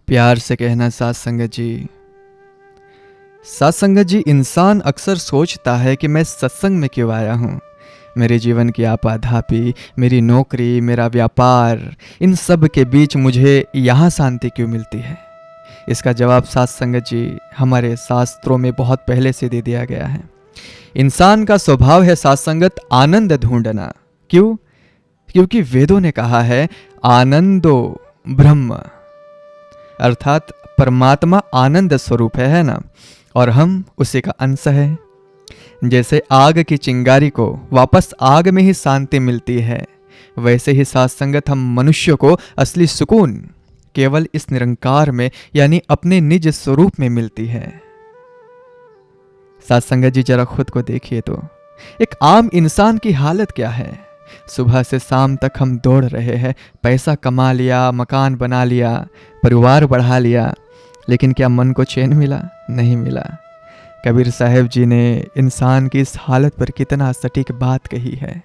प्यार से कहना साथ संगत जी। साथ संगत जी, इंसान अक्सर सोचता है कि मैं सत्संग में क्यों आया हूँ। मेरे जीवन की आपाधापी, मेरी नौकरी, मेरा व्यापार, इन सब के बीच मुझे यहाँ शांति क्यों मिलती है। इसका जवाब साथ संगत जी हमारे शास्त्रों में बहुत पहले से दे दिया गया है। इंसान का स्वभाव है साथ संगत आनंद ढूंढना। क्यों? क्योंकि वेदों ने कहा है आनंदो ब्रह्म, अर्थात परमात्मा आनंद स्वरूप है ना, और हम उसी का अंश है। जैसे आग की चिंगारी को वापस आग में ही शांति मिलती है, वैसे ही साथ संगत हम मनुष्य को असली सुकून केवल इस निरंकार में यानी अपने निज स्वरूप में मिलती है। साथ संगत जी जरा खुद को देखिए तो एक आम इंसान की हालत क्या है। सुबह से शाम तक हम दौड़ रहे हैं, पैसा कमा लिया, मकान बना लिया, परिवार बढ़ा लिया, लेकिन क्या मन को चैन मिला? नहीं मिला। कबीर साहब जी ने इंसान की इस हालत पर कितना सटीक बात कही है।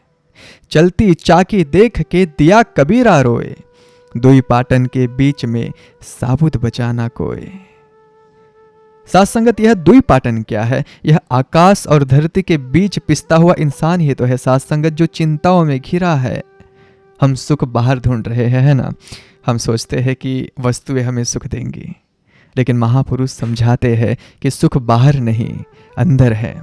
चलती चाकी देख के दिया कबीरा रोए, दुई पाटन के बीच में साबुत बचाना कोय। साथ संगत यह दुई पाटन क्या है? यह आकाश और धरती के बीच पिसता हुआ इंसान ही तो है साथ संगत, जो चिंताओं में घिरा है। हम सुख बाहर ढूंढ रहे हैं, है ना। हम सोचते हैं कि वस्तुएं हमें सुख देंगी, लेकिन महापुरुष समझाते हैं कि सुख बाहर नहीं, अंदर है।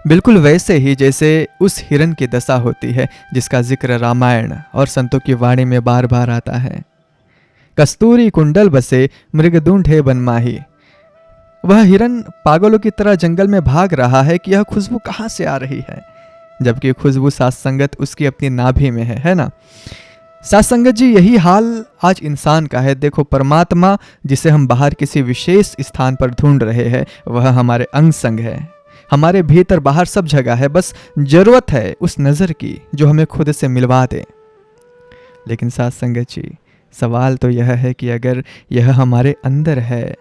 बिल्कुल वैसे ही जैसे उस हिरन की दशा होती है जिसका जिक्र रामायण और संतों की वाणी में बार बार आता है। कस्तूरी कुंडल बसे मृग ढूंढे बनमाही। वह हिरन पागलों की तरह जंगल में भाग रहा है कि यह खुशबू कहाँ से आ रही है, जबकि खुशबू साथ संगत उसकी अपनी नाभि में है ना। साथ संगत जी यही हाल आज इंसान का है। देखो, परमात्मा जिसे हम बाहर किसी विशेष स्थान पर ढूंढ रहे हैं, वह हमारे अंग संग है, हमारे भीतर बाहर सब जगह है। बस जरूरत है उस नजर की जो हमें खुद से मिलवा दे। लेकिन साथ संगत जी, सवाल तो यह है कि अगर यह हमारे अंदर है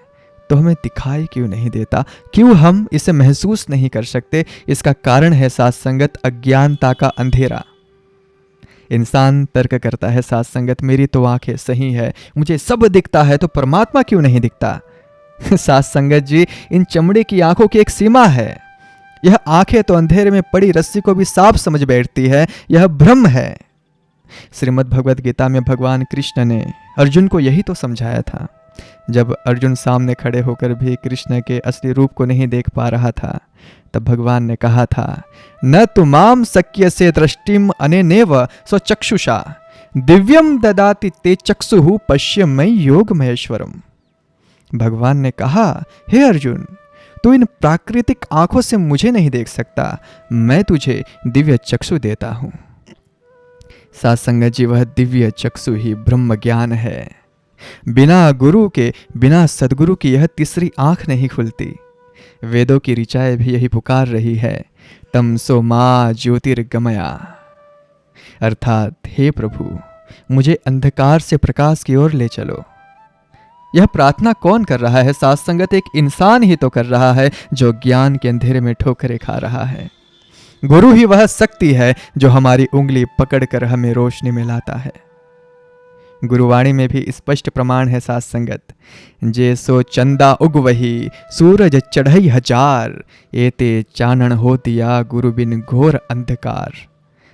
तो हमें दिखाई क्यों नहीं देता? क्यों हम इसे महसूस नहीं कर सकते? इसका कारण है साथ संगत अज्ञानता का अंधेरा। इंसान तर्क करता है साथ संगत, मेरी तो आंखें सही है, मुझे सब दिखता है, तो परमात्मा क्यों नहीं दिखता? साथ संगत जी, इन चमड़े की आंखों की एक सीमा है। यह आंखें तो अंधेरे में पड़ी रस्सी को भी साफ समझ बैठती है। यह भ्रम है। श्रीमद् भगवद गीता में भगवान कृष्ण ने अर्जुन को यही तो समझाया था। जब अर्जुन सामने खड़े होकर भी कृष्ण के असली रूप को नहीं देख पा रहा था, तब भगवान ने कहा था, न तुमाम शक्य से दृष्टिम अनेनेव स्वचक्षुषा दिव्यम ददाति ते चक्षुः पश्य मयि योग महेश्वरम। भगवान ने कहा, हे अर्जुन, तू इन प्राकृतिक आंखों से मुझे नहीं देख सकता, मैं तुझे दिव्य चक्षु देता हूं। साथ संगत जी, वह दिव्य चक्षु ही ब्रह्म ज्ञान है। बिना गुरु के, बिना सदगुरु की यह तीसरी आंख नहीं खुलती। वेदों की ऋचाएं भी यही पुकार रही है, तमसो मां ज्योतिर्गमया, अर्थात हे प्रभु, मुझे अंधकार से प्रकाश की ओर ले चलो। यह प्रार्थना कौन कर रहा है साथ संगत? एक इंसान ही तो कर रहा है जो ज्ञान के अंधेरे में ठोकरें खा रहा है। गुरु ही वह शक्ति है जो हमारी उंगली पकड़कर हमें रोशनी में लाता है। गुरुवाणी में भी स्पष्ट प्रमाण है साथ संगत, जे सो चंदा उग वही सूरज चढ़ई हजार, एते चानन हो दिया गुरु बिन घोर अंधकार।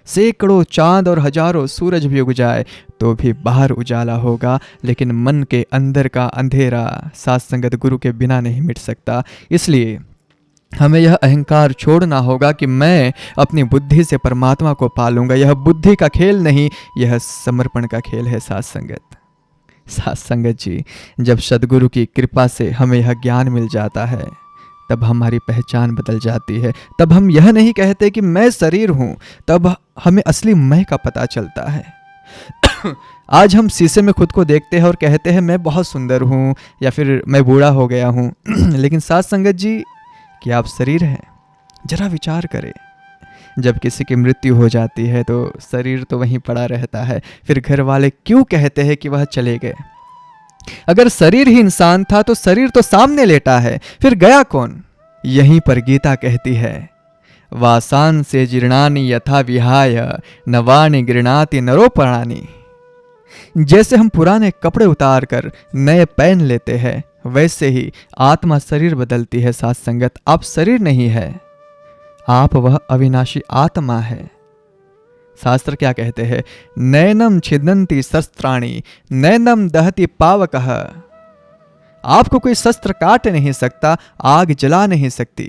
सैकड़ों चांद और हजारों सूरज भी उग जाए तो भी बाहर उजाला होगा, लेकिन मन के अंदर का अंधेरा साथ संगत गुरु के बिना नहीं मिट सकता। इसलिए हमें यह अहंकार छोड़ना होगा कि मैं अपनी बुद्धि से परमात्मा को पालूंगा। यह बुद्धि का खेल नहीं, यह समर्पण का खेल है साथ संगत। साथ संगत जी, जब सदगुरु की कृपा से हमें यह ज्ञान मिल जाता है, तब हमारी पहचान बदल जाती है। तब हम यह नहीं कहते कि मैं शरीर हूं, तब हमें असली मैं का पता चलता है। आज हम शीशे में खुद को देखते हैं और कहते हैं मैं बहुत सुंदर हूं, या फिर मैं बूढ़ा हो गया हूं। लेकिन साथ संगत जी, कि आप शरीर हैं? जरा विचार करें। जब किसी की मृत्यु हो जाती है तो शरीर तो वहीं पड़ा रहता है, फिर घर वाले क्यों कहते हैं कि वह चले गए? अगर शरीर ही इंसान था तो शरीर तो सामने लेटा है, फिर गया कौन? यहीं पर गीता कहती है, वासान से जीर्णानि यथा विहाय नवानि गृणाति नरोपराणि। जैसे हम पुराने कपड़े उतार कर नए पहन लेते हैं, वैसे ही आत्मा शरीर बदलती है। साथ संगत, आप शरीर नहीं है, आप वह अविनाशी आत्मा है। शास्त्र क्या कहते हैं? नैनम छिदन्ति शस्त्राणि नैनम दहति पावकः। आपको कोई शस्त्र काट नहीं सकता, आग जला नहीं सकती।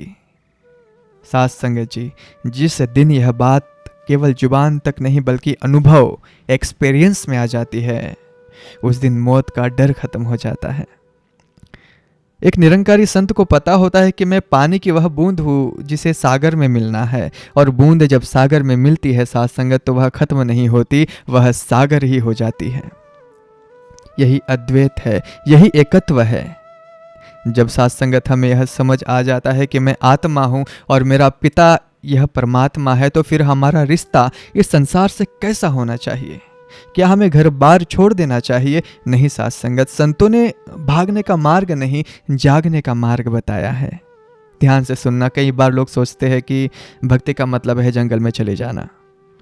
साथ संगत जी, जिस दिन यह बात केवल जुबान तक नहीं बल्कि अनुभव, एक्सपीरियंस में आ जाती है, उस दिन मौत का डर खत्म हो जाता है। एक निरंकारी संत को पता होता है कि मैं पानी की वह बूंद हूँ जिसे सागर में मिलना है, और बूंद जब सागर में मिलती है साथ संगत, तो वह खत्म नहीं होती, वह सागर ही हो जाती है। यही अद्वैत है, यही एकत्व है। जब साथ संगत हमें यह समझ आ जाता है कि मैं आत्मा हूँ और मेरा पिता यह परमात्मा है, तो फिर हमारा रिश्ता इस संसार से कैसा होना चाहिए? क्या हमें घर बार छोड़ देना चाहिए? नहीं साथ संगत, संतों ने भागने का मार्ग नहीं, जागने का मार्ग बताया है। ध्यान से सुनना। कई बार लोग सोचते हैं कि भक्ति का मतलब है जंगल में चले जाना,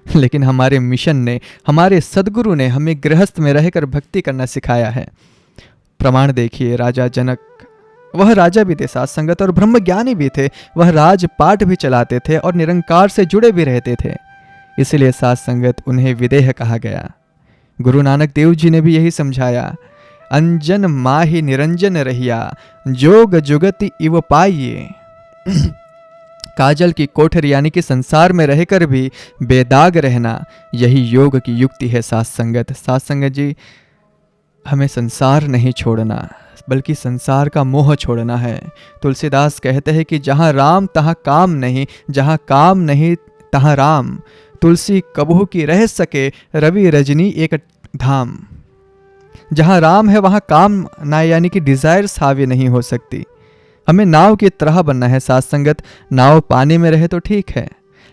लेकिन हमारे मिशन ने, हमारे सदगुरु ने हमें गृहस्थ में रहकर भक्ति करना सिखाया है। प्रमाण देखिए, राजा जनक, वह राजा भी थे साथ संगत और ब्रह्मज्ञानी भी थे। वह राजपाट भी चलाते थे और निरंकार से जुड़े भी रहते थे, इसलिए साथ संगत उन्हें विदेह कहा गया। गुरु नानक देव जी ने भी यही समझाया, अंजन माहि निरंजन रहिया जोग जुगति इव पाइये। काजल की कोठरी यानी कि संसार में रहकर भी बेदाग रहना, यही योग की युक्ति है साथ संगत। साथ संगत जी, हमें संसार नहीं छोड़ना, बल्कि संसार का मोह छोड़ना है। तुलसीदास कहते हैं कि जहाँ राम तहाँ काम नहीं, जहाँ काम नहीं तहाँ राम। तुलसी कबहू की रह सके, रवि रजनी एक धाम। जहाँ राम है वहाँ काम ना, यानी कि डिजायर्स हावी नहीं हो सकती। हमें नाव की तरह बनना है साथ संगत। नाव पानी में रहे तो ठीक है,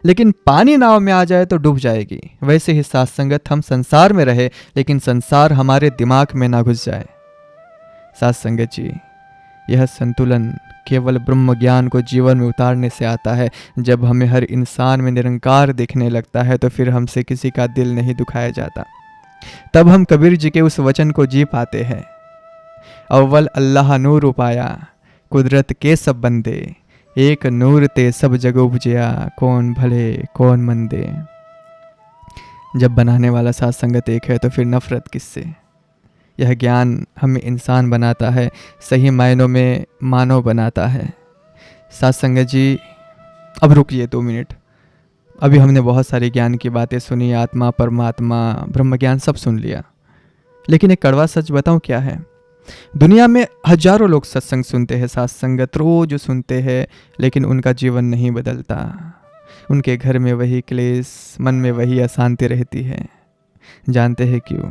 लेकिन पानी नाव में आ जाए तो डूब जाएगी। वैसे ही साथ संगत, हम संसार में रहे लेकिन संसार हमारे दिमाग में ना घुस जाए। साथ संगत जी, यह संतुलन केवल ब्रह्म ज्ञान को जीवन में उतारने से आता है। जब हमें हर इंसान में निरंकार दिखने लगता है, तो फिर हमसे किसी का दिल नहीं दुखाया जाता। तब हम कबीर जी के उस वचन को जी पाते हैं, अव्वल अल्लाह नूर उपाया कुदरत के सब बंदे, एक नूर ते सब जग उपजया कौन भले कौन मंदे। जब बनाने वाला साथ संगत एक है तो फिर नफरत किससे? यह ज्ञान हमें इंसान बनाता है, सही मायनों में मानव बनाता है। साथ संगत जी, अब रुकिए 2 मिनट। अभी हमने बहुत सारी ज्ञान की बातें सुनी, आत्मा, परमात्मा, ब्रह्म ज्ञान सब सुन लिया, लेकिन एक कड़वा सच बताऊं क्या है? दुनिया में हजारों लोग सत्संग सुनते हैं, साथ संगत रोज सुनते हैं, लेकिन उनका जीवन नहीं बदलता। उनके घर में वही क्लेश, मन में वही अशांति रहती है। जानते हैं क्यों?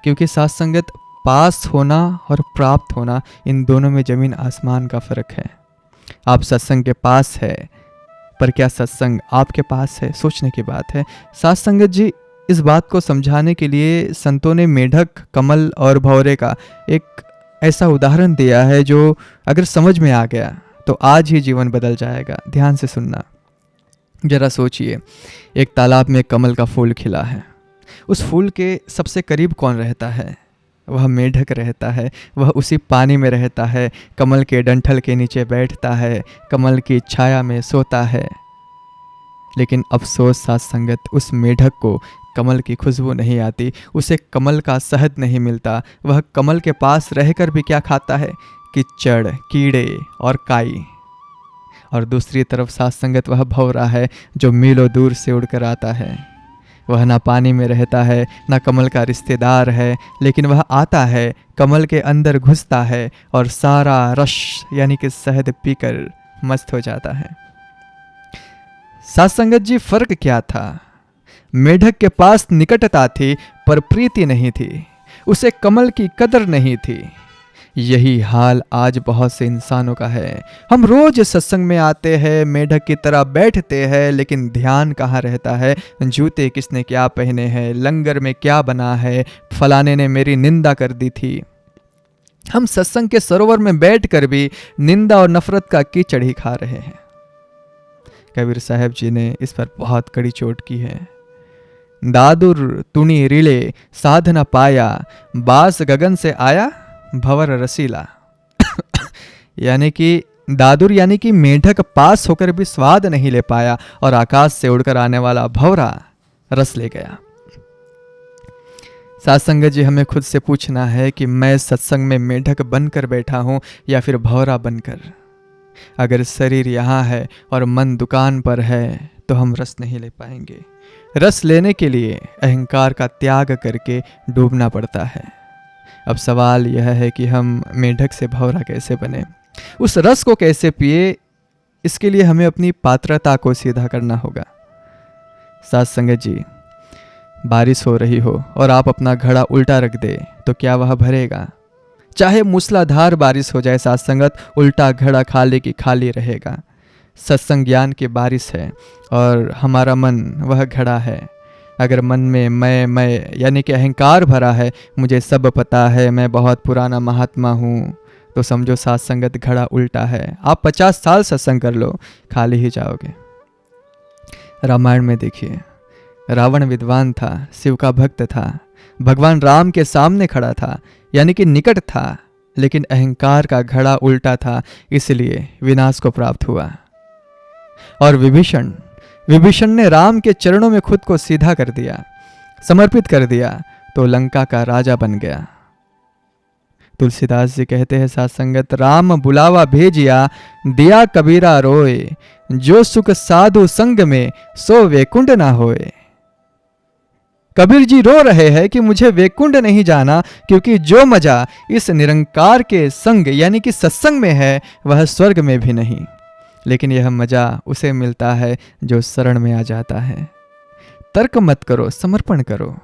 क्योंकि साथ संगत, पास होना और प्राप्त होना, इन दोनों में जमीन आसमान का फर्क है। आप सत्संग के पास है, पर क्या सत्संग आपके पास है? सोचने की बात है। साथ संगत जी, इस बात को समझाने के लिए संतों ने मेढक, कमल और भौरे का एक ऐसा उदाहरण दिया है जो अगर समझ में आ गया तो आज ही जीवन बदल जाएगा। ध्यान से सुनना। जरा सोचिए, एक तालाब में कमल का फूल खिला है। उस फूल के सबसे करीब कौन रहता है? वह मेढक रहता है। वह उसी पानी में रहता है, कमल के डंठल के नीचे बैठता है, कमल की छाया में सोता है। लेकिन अफसोस साथ संगत, उस मेढक को कमल की खुशबू नहीं आती, उसे कमल का शहद नहीं मिलता। वह कमल के पास रहकर भी क्या खाता है? कीचड़, कीड़े और काई। और दूसरी तरफ साथ संगत, वह भंवरा है जो मीलों दूर से उड़कर आता है। वह ना पानी में रहता है, ना कमल का रिश्तेदार है, लेकिन वह आता है, कमल के अंदर घुसता है और सारा रस यानी कि शहद पीकर मस्त हो जाता है। साथ संगत जी, फर्क क्या था? मेढक के पास निकटता थी पर प्रीति नहीं थी, उसे कमल की कदर नहीं थी। यही हाल आज बहुत से इंसानों का है। हम रोज सत्संग में आते हैं, मेढक की तरह बैठते हैं, लेकिन ध्यान कहाँ रहता है? जूते किसने क्या पहने हैं, लंगर में क्या बना है, फलाने ने मेरी निंदा कर दी थी। हम सत्संग के सरोवर में बैठकर भी निंदा और नफरत का कीचड़ ही खा रहे हैं। कबीर साहब जी ने इस पर बहुत कड़ी चोट की है। दादुर तुनी रिले साध न पाया, बास गगन से आया भंवर रसीला। यानी कि दादुर यानी कि मेढक पास होकर भी स्वाद नहीं ले पाया और आकाश से उड़कर आने वाला भंवरा रस ले गया। साथ संगत जी, हमें खुद से पूछना है कि मैं सत्संग में मेढक बनकर बैठा हूं या फिर भंवरा बनकर। अगर शरीर यहाँ है और मन दुकान पर है तो हम रस नहीं ले पाएंगे। रस लेने के लिए अहंकार का त्याग करके डूबना पड़ता है। अब सवाल यह है कि हम मेढक से भंवरा कैसे बने, उस रस को कैसे पिए, इसके लिए हमें अपनी पात्रता को सीधा करना होगा। साथ संगत जी, बारिश हो रही हो और आप अपना घड़ा उल्टा रख दे तो क्या वह भरेगा? चाहे मूसलाधार बारिश हो जाए साथ संगत, उल्टा घड़ा खाली की खाली रहेगा। सत्संग ज्ञान की बारिश है और हमारा मन वह घड़ा है। अगर मन में मैं यानी कि अहंकार भरा है, मुझे सब पता है, मैं बहुत पुराना महात्मा हूँ, तो समझो साथ संगत घड़ा उल्टा है। आप 50 साल सत्संग कर लो, खाली ही जाओगे। रामायण में देखिए, रावण विद्वान था, शिव का भक्त था, भगवान राम के सामने खड़ा था, यानी कि निकट था, लेकिन अहंकार का घड़ा उल्टा था, इसलिए विनाश को प्राप्त हुआ। और विभीषण ने राम के चरणों में खुद को सीधा कर दिया, समर्पित कर दिया, तो लंका का राजा बन गया। तुलसीदास जी कहते हैं साथ संगत, राम बुलावा भेजिया दिया कबीरा रोए, जो सुख साधु संग में सो वैकुंठ ना होए। कबीर जी रो रहे हैं कि मुझे वैकुंठ नहीं जाना, क्योंकि जो मजा इस निरंकार के संग यानी कि सत्संग में है वह स्वर्ग में भी नहीं। लेकिन यह मजा उसे मिलता है जो शरण में आ जाता है। तर्क मत करो, समर्पण करो।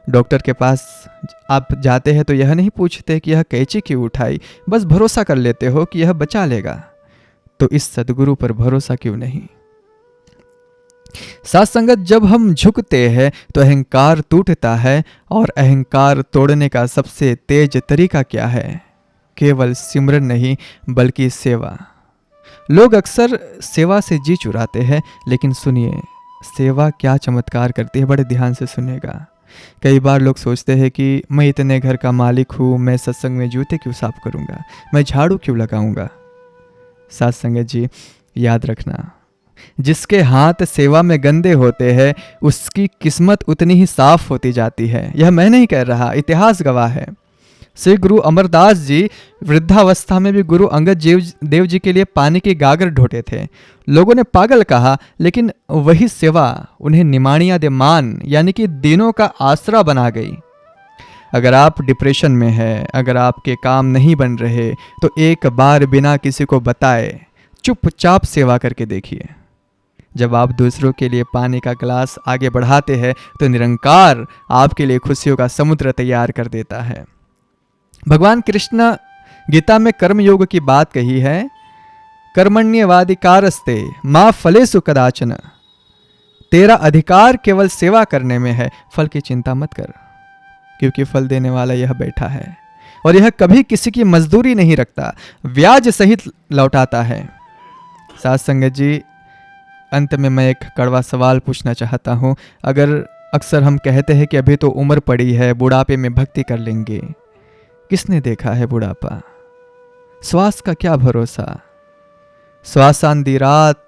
डॉक्टर के पास आप जाते हैं तो यह नहीं पूछते कि यह कैंची क्यों उठाई, बस भरोसा कर लेते हो कि यह बचा लेगा। तो इस सद्गुरु पर भरोसा क्यों नहीं? साथ संगत, जब हम झुकते हैं तो अहंकार टूटता है, और अहंकार तोड़ने का सबसे तेज तरीका क्या है? केवल सिमरन नहीं बल्कि सेवा। लोग अक्सर सेवा से जी चुराते हैं, लेकिन सुनिए सेवा क्या चमत्कार करती है, बड़े ध्यान से सुनिएगा। कई बार लोग सोचते हैं कि मैं इतने घर का मालिक हूँ, मैं सत्संग में जूते क्यों साफ करूँगा, मैं झाड़ू क्यों लगाऊंगा। साथ संगत जी, याद रखना, जिसके हाथ सेवा में गंदे होते हैं उसकी किस्मत उतनी ही साफ होती जाती है। यह मैं नहीं कह रहा, इतिहास गवाह है। श्री गुरु अमरदास जी वृद्धावस्था में भी गुरु अंगद देव जी के लिए पानी की गागर ढोते थे। लोगों ने पागल कहा, लेकिन वही सेवा उन्हें निमाणिया दे मान यानी कि दिनों का आसरा बना गई। अगर आप डिप्रेशन में हैं, अगर आपके काम नहीं बन रहे, तो एक बार बिना किसी को बताए चुपचाप सेवा करके देखिए। जब आप दूसरों के लिए पानी का गिलास आगे बढ़ाते हैं तो निरंकार आपके लिए खुशियों का समुद्र तैयार कर देता है। भगवान कृष्ण गीता में कर्मयोग की बात कही है, कर्मण्यवाधिकारस्ते मां फलेषु कदाचन। तेरा अधिकार केवल सेवा करने में है, फल की चिंता मत कर, क्योंकि फल देने वाला यह बैठा है और यह कभी किसी की मजदूरी नहीं रखता, ब्याज सहित लौटाता है। साथ संगत जी, अंत में मैं एक कड़वा सवाल पूछना चाहता हूँ। अगर अक्सर हम कहते हैं कि अभी तो उम्र पड़ी है, बुढ़ापे में भक्ति कर लेंगे। किसने देखा है बुढ़ापा? श्वास का क्या भरोसा? श्वासांधी रात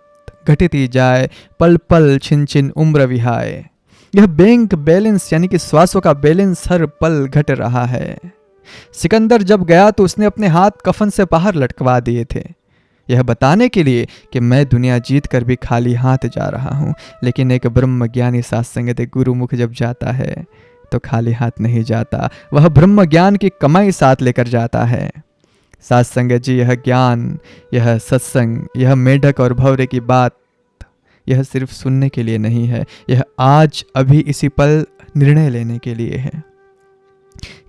घटती जाए, पल पल छिन छिन उम्र विहाय। यह बैंक बैलेंस यानी कि श्वासों का बैलेंस हर पल घट रहा है। सिकंदर जब गया तो उसने अपने हाथ कफन से बाहर लटकवा दिए थे, यह बताने के लिए कि मैं दुनिया जीत कर भी खाली हाथ जा रहा हूँ। लेकिन एक ब्रह्म ज्ञानी साथ संगत गुरुमुख जब जाता है तो खाली हाथ नहीं जाता, वह ब्रह्म ज्ञान की कमाई साथ लेकर जाता है। साथ संगत जी, यह ज्ञान, यह सत्संग, यह मेढक और भंवरे की बात, यह सिर्फ सुनने के लिए नहीं है, यह आज अभी इसी पल निर्णय लेने के लिए है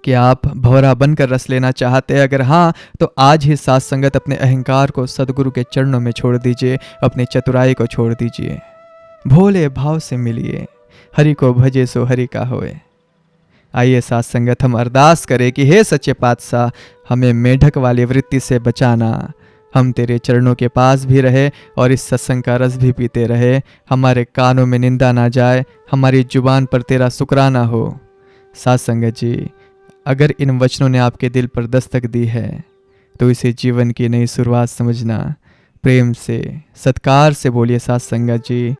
कि आप भंवरा बनकर रस लेना चाहते हैं। अगर हाँ, तो आज ही साथ संगत अपने अहंकार को सदगुरु के चरणों में छोड़ दीजिए, अपनी चतुराई को छोड़ दीजिए, भोले भाव से मिलिए, हरि को भजे सो हरि का होए। आइए साथ संगत हम अरदास करें कि हे सच्चे पातशाह, हमें मेढक वाली वृत्ति से बचाना, हम तेरे चरणों के पास भी रहे और इस सत्संग का रस भी पीते रहे। हमारे कानों में निंदा ना जाए, हमारी जुबान पर तेरा शुक्राना हो। साथ संगत जी, अगर इन वचनों ने आपके दिल पर दस्तक दी है तो इसे जीवन की नई शुरुआत समझना। प्रेम से, सत्कार से बोलिए साथ संगत जी,